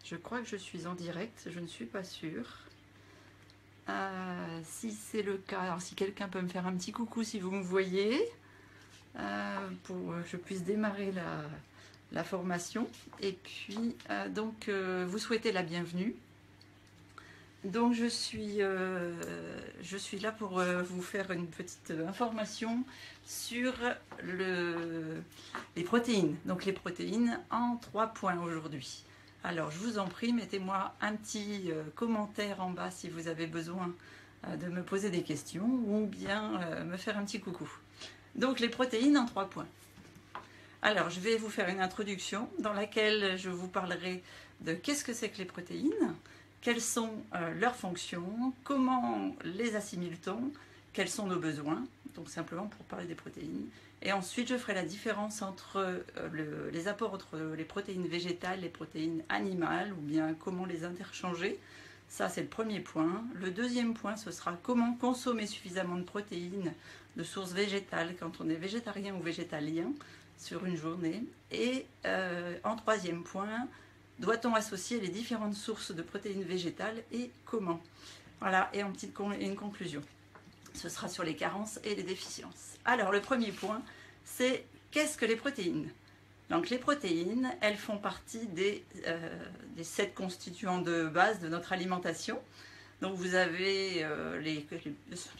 Je crois que je suis en direct, je ne suis pas sûre. Si c'est le cas, alors si quelqu'un peut me faire un petit coucou si vous me voyez, pour que je puisse démarrer la formation. Et puis, vous souhaitez la bienvenue. Donc je suis là pour vous faire une petite information sur les protéines. Donc les protéines en 3 points aujourd'hui. Alors je vous en prie, mettez-moi un petit commentaire en bas si vous avez besoin de me poser des questions ou bien me faire un petit coucou. Donc les protéines en 3 points. Alors je vais vous faire une introduction dans laquelle je vous parlerai de qu'est-ce que c'est que les protéines, quelles sont leurs fonctions, comment les assimile-t-on, quels sont nos besoins, donc simplement pour parler des protéines. Et ensuite, je ferai la différence entre les apports entre les protéines végétales et les protéines animales, ou bien comment les interchanger. Ça, c'est le premier point. Le deuxième point, ce sera comment consommer suffisamment de protéines de sources végétales quand on est végétarien ou végétalien sur une journée. Et en troisième point, doit-on associer les différentes sources de protéines végétales et comment? Voilà, et une conclusion. Ce sera sur les carences et les déficiences. Alors, le premier point, c'est qu'est-ce que les protéines? Donc, les protéines, elles font partie des 7 constituants de base de notre alimentation. Donc, vous avez,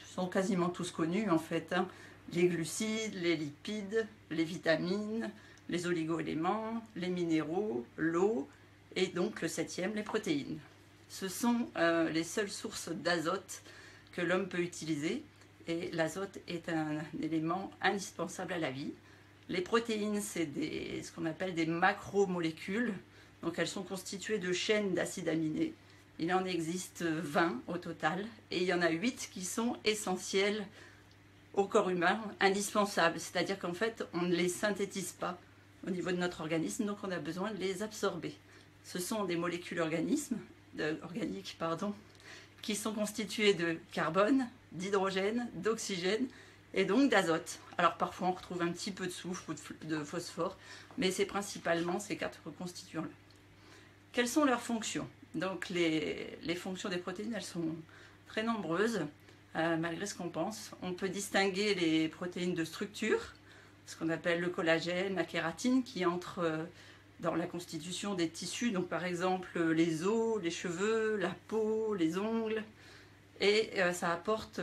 sont quasiment tous connus en fait, hein, les glucides, les lipides, les vitamines, les oligo-éléments, les minéraux, l'eau, et donc le 7e, les protéines. Ce sont les seules sources d'azote que l'homme peut utiliser, et l'azote est un élément indispensable à la vie. Les protéines, c'est ce qu'on appelle des macromolécules, donc elles sont constituées de chaînes d'acides aminés. Il en existe 20 au total, et il y en a 8 qui sont essentielles au corps humain, indispensables, c'est-à-dire qu'en fait, on ne les synthétise pas au niveau de notre organisme, donc on a besoin de les absorber. Ce sont des molécules organiques, qui sont constituées de carbone, d'hydrogène, d'oxygène et donc d'azote. Alors parfois on retrouve un petit peu de soufre ou de phosphore, mais c'est principalement ces 4 constituants-là. Quelles sont leurs fonctions? Donc les fonctions des protéines, elles sont très nombreuses, malgré ce qu'on pense. On peut distinguer les protéines de structure, ce qu'on appelle le collagène, la kératine, qui entrent dans la constitution des tissus, donc par exemple les os, les cheveux, la peau, les ongles, et ça apporte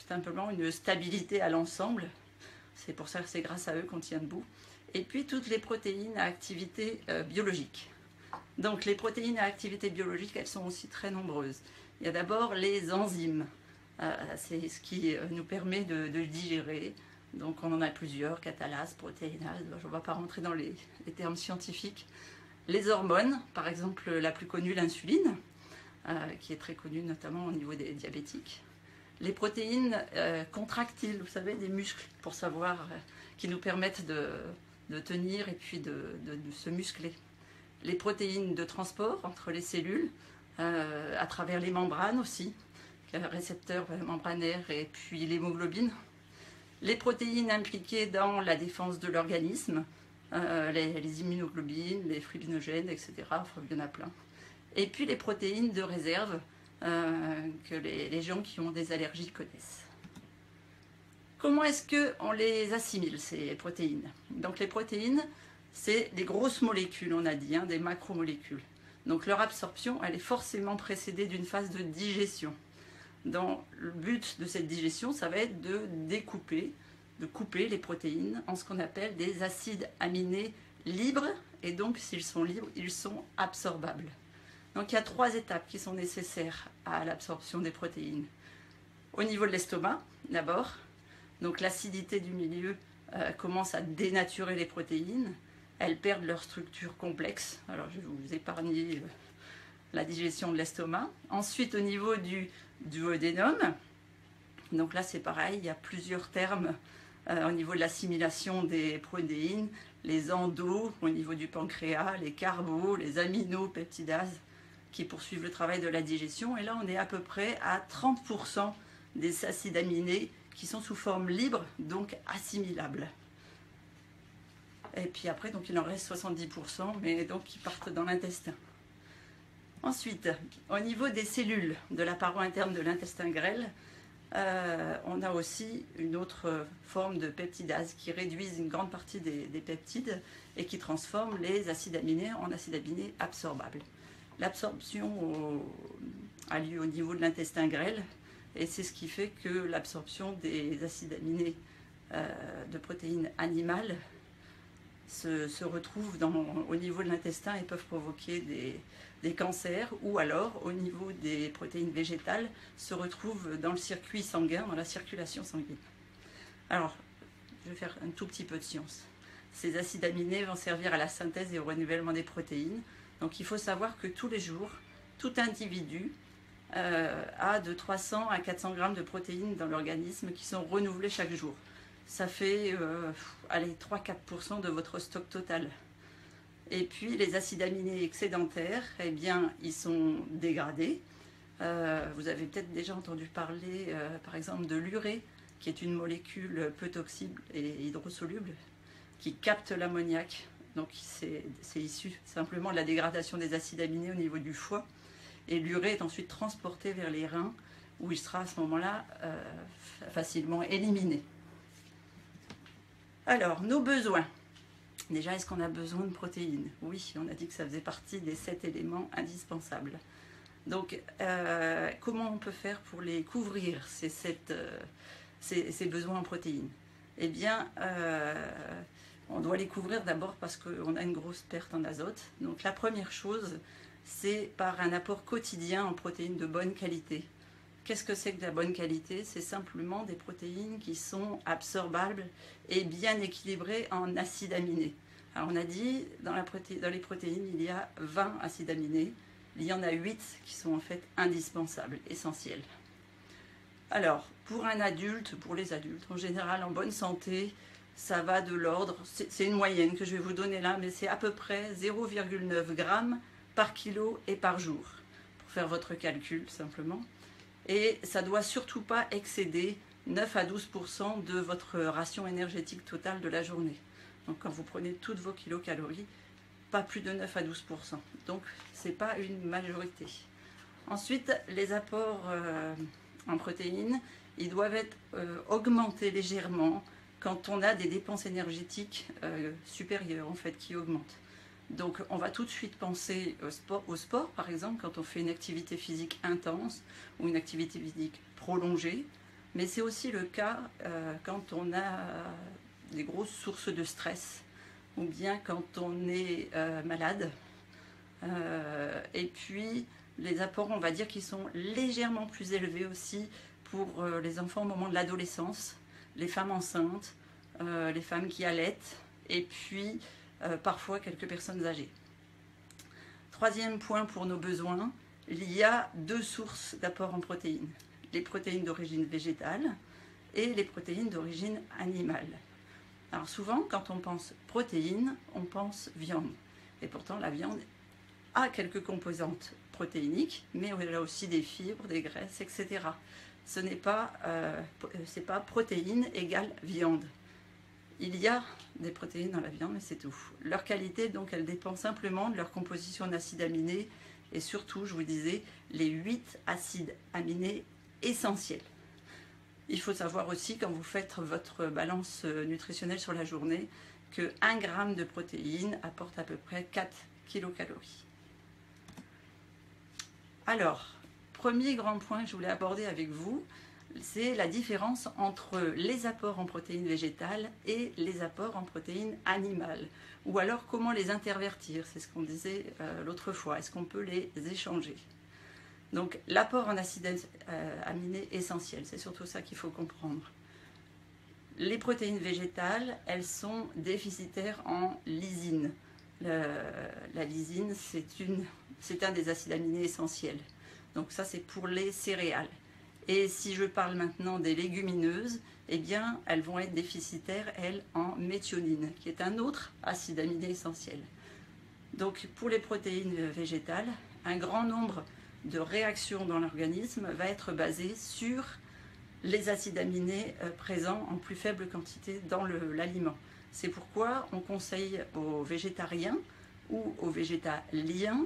simplement une stabilité à l'ensemble. C'est pour ça que c'est grâce à eux qu'on tient debout. Et puis toutes les protéines à activité biologique. Donc les protéines à activité biologique, elles sont aussi très nombreuses. Il y a d'abord les enzymes, c'est ce qui nous permet de digérer. Donc on en a plusieurs, catalase, protéinase, je ne vais pas rentrer dans les termes scientifiques. Les hormones, par exemple la plus connue, l'insuline, qui est très connue notamment au niveau des diabétiques. Les protéines contractiles, vous savez, des muscles, pour savoir, qui nous permettent de tenir et puis de se muscler. Les protéines de transport entre les cellules, à travers les membranes aussi, récepteurs membranaires et puis l'hémoglobine. Les protéines impliquées dans la défense de l'organisme, les immunoglobulines, les fibrinogen, etc. Enfin, il y en a plein. Et puis les protéines de réserve que les gens qui ont des allergies connaissent. Comment est-ce qu'on les assimile, ces protéines? Donc les protéines, c'est des grosses molécules, on a dit, hein, des macromolécules. Donc leur absorption, elle est forcément précédée d'une phase de digestion. Dans le but de cette digestion, ça va être de couper les protéines en ce qu'on appelle des acides aminés libres, et donc s'ils sont libres, ils sont absorbables. Donc il y a 3 étapes qui sont nécessaires à l'absorption des protéines. Au niveau de l'estomac, d'abord, donc l'acidité du milieu commence à dénaturer les protéines, elles perdent leur structure complexe. Alors je vais vous épargner la digestion de l'estomac. Ensuite, au niveau du duodénum, donc là c'est pareil, il y a plusieurs termes au niveau de l'assimilation des protéines, les endos au niveau du pancréas, les carbos, les aminopeptidases qui poursuivent le travail de la digestion. Et là on est à peu près à 30% des acides aminés qui sont sous forme libre, donc assimilables. Et puis après, donc il en reste 70%, mais donc qui partent dans l'intestin. Ensuite, au niveau des cellules de la paroi interne de l'intestin grêle, on a aussi une autre forme de peptidase qui réduisent une grande partie des peptides et qui transforment les acides aminés en acides aminés absorbables. L'absorption a lieu au niveau de l'intestin grêle et c'est ce qui fait que l'absorption des acides aminés de protéines animales se retrouvent au niveau de l'intestin et peuvent provoquer des cancers, ou alors au niveau des protéines végétales se retrouvent dans le circuit sanguin, dans la circulation sanguine. Alors, je vais faire un tout petit peu de science. Ces acides aminés vont servir à la synthèse et au renouvellement des protéines. Donc il faut savoir que tous les jours, tout individu a de 300 à 400 grammes de protéines dans l'organisme qui sont renouvelées chaque jour. Ça fait 3-4% de votre stock total. Et puis les acides aminés excédentaires, eh bien, ils sont dégradés. Vous avez peut-être déjà entendu parler, par exemple, de l'urée, qui est une molécule peu toxique et hydrosoluble, qui capte l'ammoniac. Donc c'est issu simplement de la dégradation des acides aminés au niveau du foie. Et l'urée est ensuite transportée vers les reins, où il sera à ce moment-là facilement éliminé. Alors, nos besoins. Déjà, est-ce qu'on a besoin de protéines? Oui, on a dit que ça faisait partie des 7 éléments indispensables. Donc, comment on peut faire pour les couvrir, ces besoins en protéines? Eh bien, on doit les couvrir d'abord parce qu'on a une grosse perte en azote. Donc, la première chose, c'est par un apport quotidien en protéines de bonne qualité. Qu'est-ce que c'est que de la bonne qualité? C'est simplement des protéines qui sont absorbables et bien équilibrées en acides aminés. Alors on a dit, dans les protéines, il y a 20 acides aminés. Il y en a 8 qui sont en fait indispensables, essentiels. Alors, pour un adulte, pour les adultes en général en bonne santé, ça va de l'ordre, c'est une moyenne que je vais vous donner là, mais c'est à peu près 0,9 grammes par kilo et par jour, pour faire votre calcul simplement. Et ça ne doit surtout pas excéder 9 à 12% de votre ration énergétique totale de la journée. Donc quand vous prenez toutes vos kilocalories, pas plus de 9 à 12%. Donc ce n'est pas une majorité. Ensuite, les apports en protéines, ils doivent être augmentés légèrement quand on a des dépenses énergétiques supérieures en fait, qui augmentent. Donc on va tout de suite penser au sport, par exemple, quand on fait une activité physique intense ou une activité physique prolongée. Mais c'est aussi le cas quand on a des grosses sources de stress ou bien quand on est malade. Et puis les apports, on va dire, qui sont légèrement plus élevés aussi pour les enfants au moment de l'adolescence, les femmes enceintes, les femmes qui allaitent et puis parfois quelques personnes âgées. Troisième point pour nos besoins, il y a 2 sources d'apport en protéines. Les protéines d'origine végétale et les protéines d'origine animale. Alors souvent, quand on pense protéines, on pense viande. Et pourtant, la viande a quelques composantes protéiniques, mais elle a aussi des fibres, des graisses, etc. Ce n'est pas, protéines égale viande. Il y a des protéines dans la viande, mais c'est tout. Leur qualité, donc, elle dépend simplement de leur composition d'acides aminés et surtout, je vous disais, les 8 acides aminés essentiels. Il faut savoir aussi, quand vous faites votre balance nutritionnelle sur la journée, que 1 gramme de protéines apporte à peu près 4 kilocalories. Alors, premier grand point que je voulais aborder avec vous, c'est la différence entre les apports en protéines végétales et les apports en protéines animales. Ou alors comment les intervertir, c'est ce qu'on disait l'autre fois, est-ce qu'on peut les échanger? Donc l'apport en acides aminés essentiels, c'est surtout ça qu'il faut comprendre. Les protéines végétales, elles sont déficitaires en lysine. La lysine, c'est un des acides aminés essentiels. Donc ça, c'est pour les céréales. Et si je parle maintenant des légumineuses, eh bien, elles vont être déficitaires, elles, en méthionine, qui est un autre acide aminé essentiel. Donc, pour les protéines végétales, un grand nombre de réactions dans l'organisme va être basé sur les acides aminés présents en plus faible quantité dans l'aliment. C'est pourquoi on conseille aux végétariens ou aux végétaliens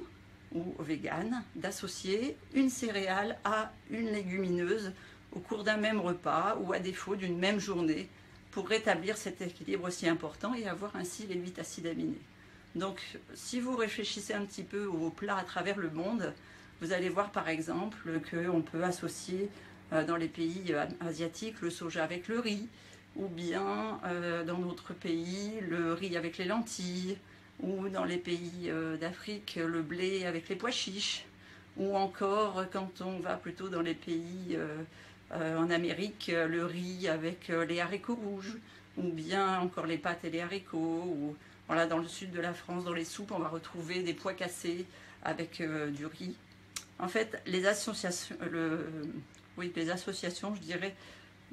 ou vegan, d'associer une céréale à une légumineuse au cours d'un même repas ou à défaut d'une même journée pour rétablir cet équilibre aussi important et avoir ainsi les 8 acides aminés. Donc si vous réfléchissez un petit peu aux plats à travers le monde, vous allez voir par exemple qu'on peut associer dans les pays asiatiques le soja avec le riz, ou bien dans d'autres pays le riz avec les lentilles, ou dans les pays d'Afrique le blé avec les pois chiches, ou encore quand on va plutôt dans les pays en Amérique le riz avec les haricots rouges, ou bien encore les pâtes et les haricots, ou voilà, dans le sud de la France, dans les soupes, on va retrouver des pois cassés avec du riz. En fait, les associations, je dirais,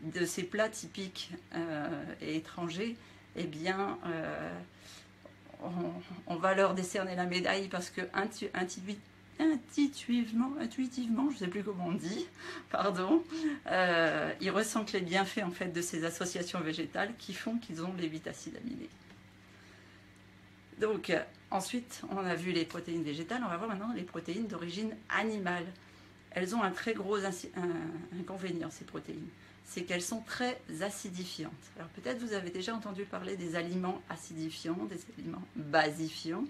de ces plats typiques et étrangers, eh bien, on va leur décerner la médaille parce que intuitivement, je ne sais plus comment on dit, pardon, ils ressentent les bienfaits en fait de ces associations végétales qui font qu'ils ont les 8 acides aminés. Donc, ensuite, on a vu les protéines végétales, on va voir maintenant les protéines d'origine animale. Elles ont un très gros inconvénient, ces protéines, c'est qu'elles sont très acidifiantes. Alors peut-être vous avez déjà entendu parler des aliments acidifiants, des aliments basifiants,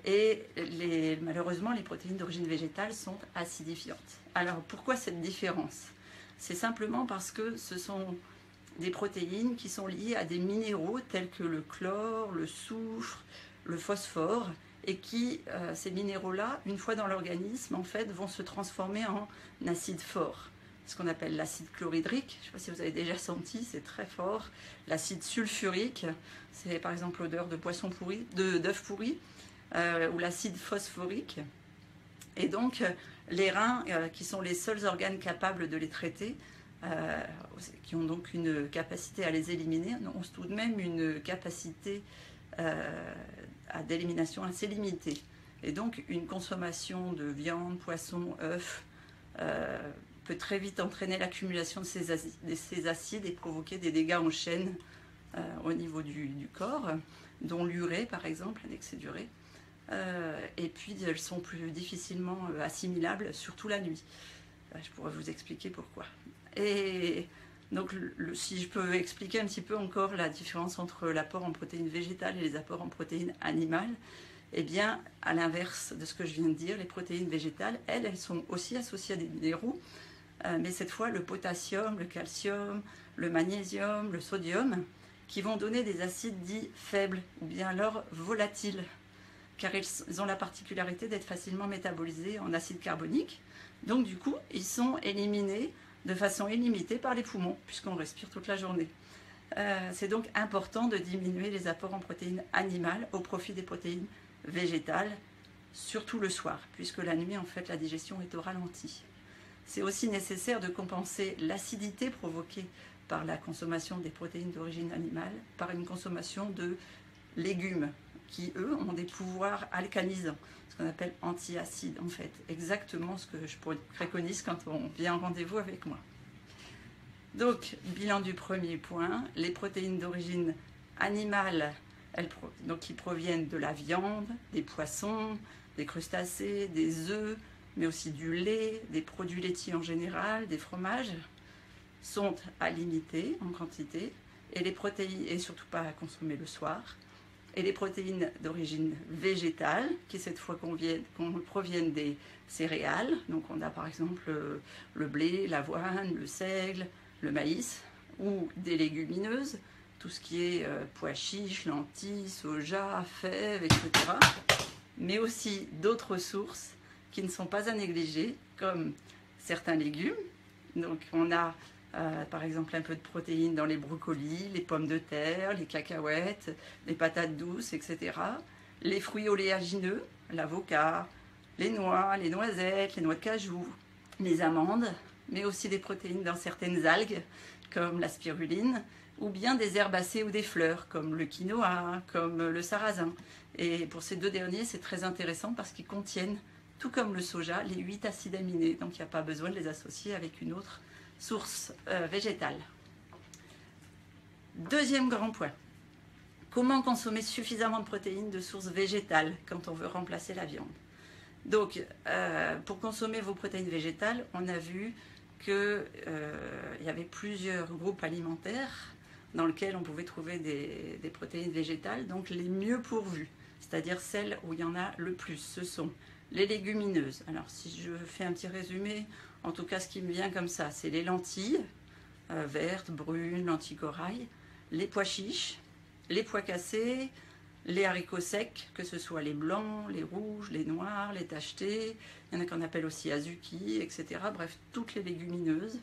et malheureusement les protéines d'origine végétale sont acidifiantes. Alors pourquoi cette différence? C'est simplement parce que ce sont des protéines qui sont liées à des minéraux tels que le chlore, le soufre, le phosphore, et qui, ces minéraux-là, une fois dans l'organisme, en fait, vont se transformer en acide fort. Ce qu'on appelle l'acide chlorhydrique, je ne sais pas si vous avez déjà senti, c'est très fort. L'acide sulfurique, c'est par exemple l'odeur de poisson pourri, d'œuf pourri, ou l'acide phosphorique. Et donc, les reins, qui sont les seuls organes capables de les traiter, qui ont donc une capacité à les éliminer, ont tout de même une capacité d'élimination assez limitée. Et donc une consommation de viande, poisson, œufs peut très vite entraîner l'accumulation de ces acides et provoquer des dégâts en chaîne au niveau du corps, dont l'urée par exemple, un excès d'urée. Et puis elles sont plus difficilement assimilables, surtout la nuit. Je pourrais vous expliquer pourquoi. Et donc, si je peux expliquer un petit peu encore la différence entre l'apport en protéines végétales et les apports en protéines animales, eh bien, à l'inverse de ce que je viens de dire, les protéines végétales, elles sont aussi associées à des minéraux, mais cette fois le potassium, le calcium, le magnésium, le sodium, qui vont donner des acides dits faibles ou bien alors volatiles, car ils ont la particularité d'être facilement métabolisés en acide carbonique. Donc du coup, ils sont éliminés de façon illimitée par les poumons, puisqu'on respire toute la journée. C'est donc important de diminuer les apports en protéines animales au profit des protéines végétales, surtout le soir, puisque la nuit, en fait, la digestion est au ralenti. C'est aussi nécessaire de compenser l'acidité provoquée par la consommation des protéines d'origine animale par une consommation de légumes qui, eux, ont des pouvoirs alcanisants, ce qu'on appelle antiacides, en fait. Exactement ce que je préconise quand on vient en rendez-vous avec moi. Donc, bilan du premier point, les protéines d'origine animale, qui proviennent de la viande, des poissons, des crustacés, des œufs, mais aussi du lait, des produits laitiers en général, des fromages, sont à limiter en quantité, et surtout pas à consommer le soir. Et les protéines d'origine végétale, qui cette fois proviennent des céréales, donc on a par exemple le blé, l'avoine, le seigle, le maïs, ou des légumineuses, tout ce qui est pois chiches, lentilles, soja, fèves, etc. Mais aussi d'autres sources qui ne sont pas à négliger, comme certains légumes. Donc on a par exemple un peu de protéines dans les brocolis, les pommes de terre, les cacahuètes, les patates douces, etc. Les fruits oléagineux, l'avocat, les noix, les noisettes, les noix de cajou, les amandes, mais aussi des protéines dans certaines algues, comme la spiruline, ou bien des herbacées ou des fleurs, comme le quinoa, comme le sarrasin. Et pour ces deux derniers, c'est très intéressant parce qu'ils contiennent, tout comme le soja, les 8 acides aminés. Donc il n'y a pas besoin de les associer avec une autre source végétale. Deuxième grand point. Comment consommer suffisamment de protéines de source végétale quand on veut remplacer la viande? Donc, pour consommer vos protéines végétales, on a vu qu'il y avait plusieurs groupes alimentaires dans lesquels on pouvait trouver des protéines végétales, donc les mieux pourvues, c'est-à-dire celles où il y en a le plus. Ce sont les légumineuses. Alors, si je fais un petit résumé, en tout cas, ce qui me vient comme ça, c'est les lentilles, vertes, brunes, lentilles corail, les pois chiches, les pois cassés, les haricots secs, que ce soit les blancs, les rouges, les noirs, les tachetés, il y en a qu'on appelle aussi azuki, etc. Bref, toutes les légumineuses.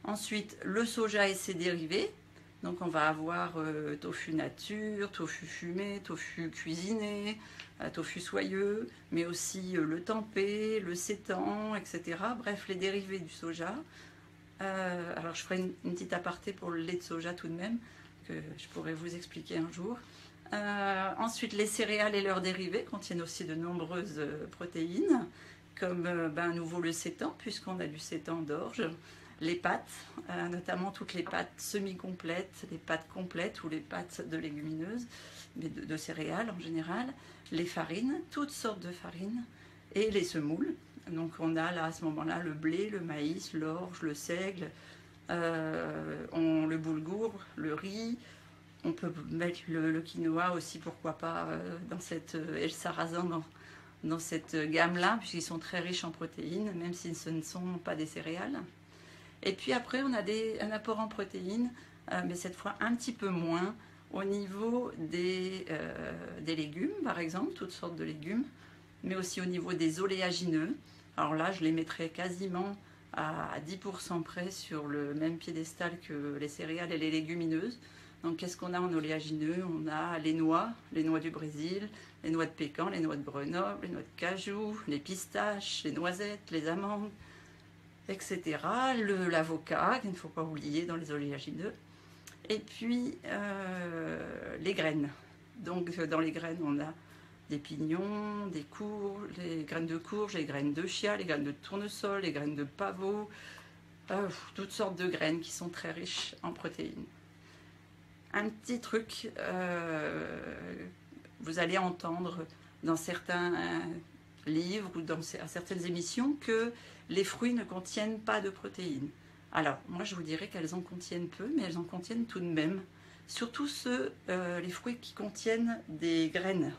Ensuite, le soja et ses dérivés. Donc on va avoir tofu nature, tofu fumé, tofu cuisiné, tofu soyeux, mais aussi le tempeh, le sétan, etc. Bref, les dérivés du soja. Alors je ferai une petite aparté pour le lait de soja tout de même, que je pourrais vous expliquer un jour. Ensuite, les céréales et leurs dérivés contiennent aussi de nombreuses protéines, comme à nouveau le sétan, puisqu'on a du sétan d'orge, les pâtes, notamment toutes les pâtes semi-complètes, les pâtes complètes ou les pâtes de légumineuses, mais de céréales en général, les farines, toutes sortes de farines, et les semoules. Donc on a là à ce moment-là le blé, le maïs, l'orge, le seigle, le boulgour, le riz. On peut mettre le quinoa aussi, pourquoi pas, dans cette, et le sarrasin dans cette gamme-là, puisqu'ils sont très riches en protéines, même si ce ne sont pas des céréales. Et puis après, on a un apport en protéines, mais cette fois un petit peu moins, au niveau des légumes, par exemple, toutes sortes de légumes, mais aussi au niveau des oléagineux. Alors là, je les mettrais quasiment à 10% près sur le même piédestal que les céréales et les légumineuses. Donc qu'est-ce qu'on a en oléagineux? On a les noix du Brésil, les noix de pécan, les noix de Grenoble, les noix de cajou, les pistaches, les noisettes, les amandes, etc. L'avocat, qu'il ne faut pas oublier dans les oléagineux. Et puis les graines. Donc dans les graines, on a des pignons, des courges, les graines de courge, les graines de chia, les graines de tournesol, les graines de pavot, toutes sortes de graines qui sont très riches en protéines. Un petit truc, vous allez entendre dans certains livres ou à certaines émissions que les fruits ne contiennent pas de protéines. Alors, moi je vous dirais qu'elles en contiennent peu, mais elles en contiennent tout de même. Surtout les fruits qui contiennent des graines.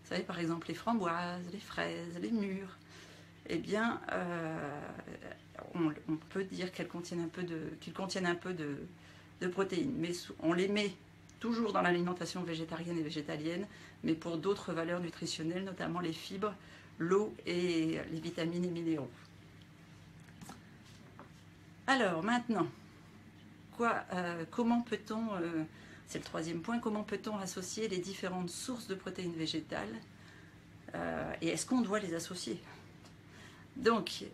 Vous savez, par exemple, les framboises, les fraises, les mûres. Eh bien, on peut dire qu'ils contiennent un peu de protéines. Mais on les met toujours dans l'alimentation végétarienne et végétalienne, mais pour d'autres valeurs nutritionnelles, notamment les fibres, l'eau et les vitamines et minéraux. Alors maintenant, comment peut-on, c'est le troisième point, comment peut-on associer les différentes sources de protéines végétales et est-ce qu'on doit les associer? Donc,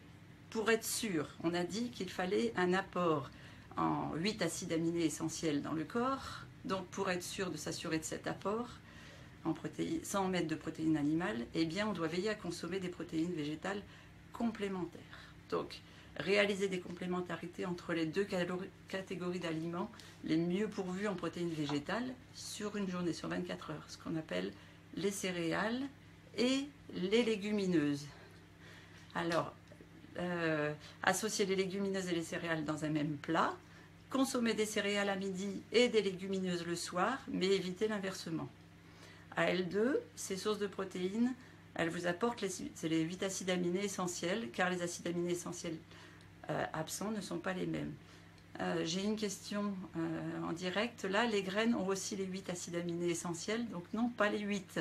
pour être sûr, on a dit qu'il fallait un apport en 8 acides aminés essentiels dans le corps. Donc, pour être sûr de s'assurer de cet apport, sans mettre de protéines animales, eh bien, on doit veiller à consommer des protéines végétales complémentaires. Donc, réaliser des complémentarités entre les deux catégories d'aliments les mieux pourvus en protéines végétales sur une journée, sur 24 heures, ce qu'on appelle les céréales et les légumineuses. Alors, associer les légumineuses et les céréales dans un même plat, consommer des céréales à midi et des légumineuses le soir, mais éviter l'inversement. À L2, ces sources de protéines, elles vous apportent les 8 acides aminés essentiels, car les acides aminés essentiels absents ne sont pas les mêmes. J'ai une question en direct. Là, les graines ont aussi les 8 acides aminés essentiels, donc non, pas les 8,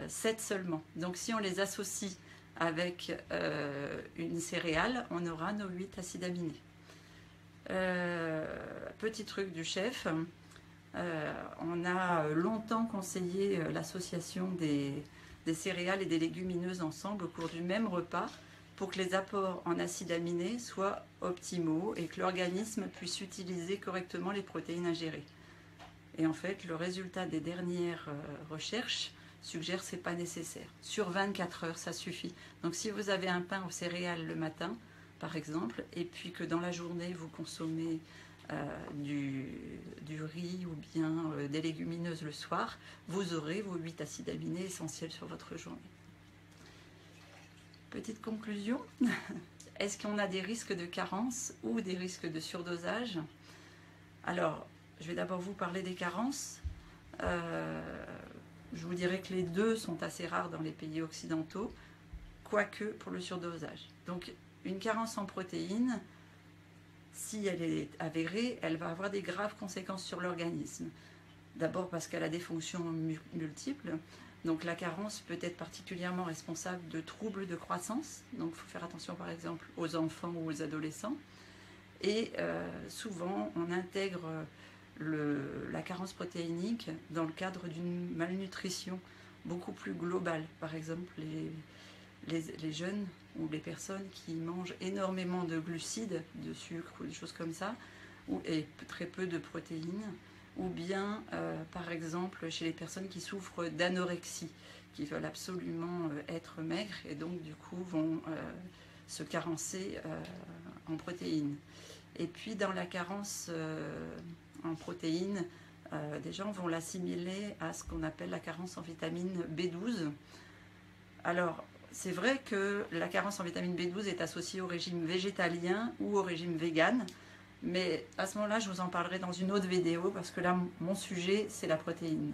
7 seulement. Donc si on les associe avec une céréale, on aura nos 8 acides aminés. Petit truc du chef, on a longtemps conseillé l'association des céréales et des légumineuses ensemble au cours du même repas pour que les apports en acides aminés soient optimaux et que l'organisme puisse utiliser correctement les protéines ingérées. Et en fait, le résultat des dernières recherches suggère que ce n'est pas nécessaire. Sur 24 heures, ça suffit. Donc si vous avez un pain aux céréales le matin, par exemple, et puis que dans la journée, vous consommez du riz ou bien des légumineuses le soir, vous aurez vos 8 acides aminés essentiels sur votre journée. petite conclusion. Est-ce qu'on a des risques de carence ou des risques de surdosage? Alors, je vais d'abord vous parler des carences. Je vous dirais que les deux sont assez rares dans les pays occidentaux, quoique pour le surdosage. Donc, une carence en protéines, si elle est avérée, elle va avoir des graves conséquences sur l'organisme. D'abord parce qu'elle a des fonctions multiples. Donc la carence peut être particulièrement responsable de troubles de croissance. Donc il faut faire attention par exemple aux enfants ou aux adolescents. Et souvent on intègre la carence protéinique dans le cadre d'une malnutrition beaucoup plus globale. Par exemple les jeunes ou les personnes qui mangent énormément de glucides, de sucre ou des choses comme ça, et très peu de protéines. Ou bien, par exemple, chez les personnes qui souffrent d'anorexie, qui veulent absolument être maigres et donc du coup vont se carencer en protéines. Et puis dans la carence en protéines, des gens vont l'assimiler à ce qu'on appelle la carence en vitamine B12. Alors, c'est vrai que la carence en vitamine B12 est associée au régime végétalien ou au régime vegan. Mais à ce moment-là, je vous en parlerai dans une autre vidéo parce que là, mon sujet, c'est la protéine.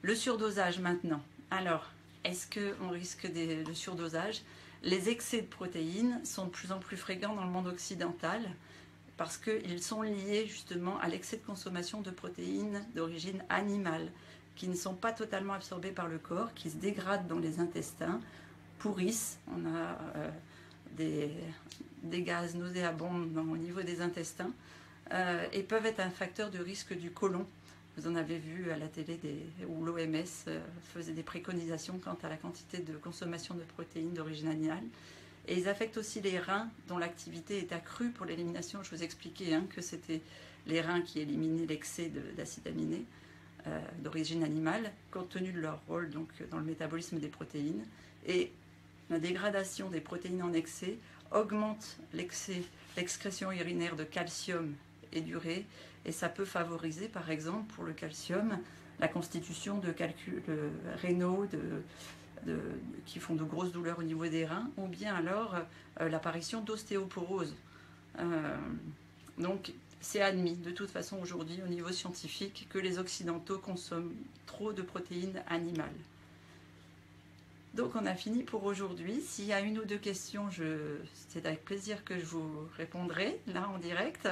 Le surdosage maintenant. Alors, est-ce qu'on risque le surdosage? Les excès de protéines sont de plus en plus fréquents dans le monde occidental parce qu'ils sont liés justement à l'excès de consommation de protéines d'origine animale qui ne sont pas totalement absorbées par le corps, qui se dégradent dans les intestins, pourrissent. On a des gaz nauséabonds au niveau des intestins et peuvent être un facteur de risque du côlon. Vous en avez vu à la télé où l'OMS faisait des préconisations quant à la quantité de consommation de protéines d'origine animale. Et ils affectent aussi les reins dont l'activité est accrue pour l'élimination. Je vous expliquais que c'était les reins qui éliminaient l'excès d'acides aminés d'origine animale, compte tenu de leur rôle donc, dans le métabolisme des protéines. Et la dégradation des protéines en excès augmente l'excrétion urinaire de calcium et d'urée, et ça peut favoriser, par exemple, pour le calcium, la constitution de calculs rénaux qui font de grosses douleurs au niveau des reins, ou bien alors l'apparition d'ostéoporose. Donc, c'est admis, de toute façon, aujourd'hui, au niveau scientifique, que les Occidentaux consomment trop de protéines animales. Donc on a fini pour aujourd'hui. S'il y a une ou deux questions, c'est avec plaisir que je vous répondrai, là en direct.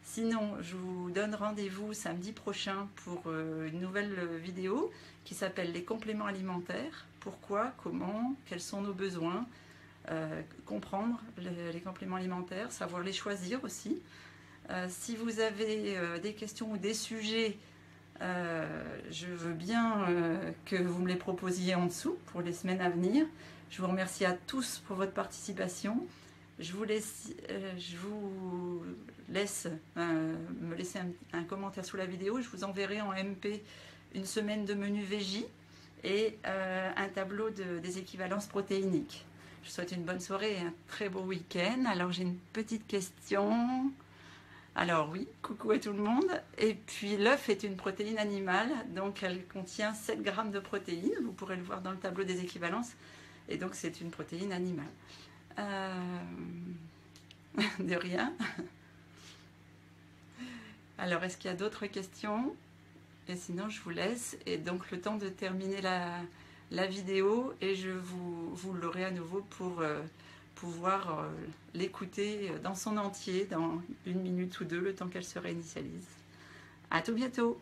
Sinon, je vous donne rendez-vous samedi prochain pour une nouvelle vidéo qui s'appelle les compléments alimentaires. Pourquoi, comment, quels sont nos besoins, comprendre les compléments alimentaires, savoir les choisir aussi. Si vous avez des questions ou des sujets, je veux bien que vous me les proposiez en dessous pour les semaines à venir. Je vous remercie à tous pour votre participation. Je vous laisse me laisser un commentaire sous la vidéo. Je vous enverrai en MP une semaine de menu VJ et un tableau des équivalences protéiniques. Je vous souhaite une bonne soirée et un très beau week-end. Alors j'ai une petite question. Alors oui, coucou à tout le monde. Et puis l'œuf est une protéine animale, donc elle contient 7 grammes de protéines. Vous pourrez le voir dans le tableau des équivalences. Et donc c'est une protéine animale. De rien. Alors est-ce qu'il y a d'autres questions? Et sinon je vous laisse. Et donc le temps de terminer la vidéo et je vous l'aurai à nouveau pour pouvoir l'écouter dans son entier dans 1 minute ou 2, le temps qu'elle se réinitialise. À tout bientôt!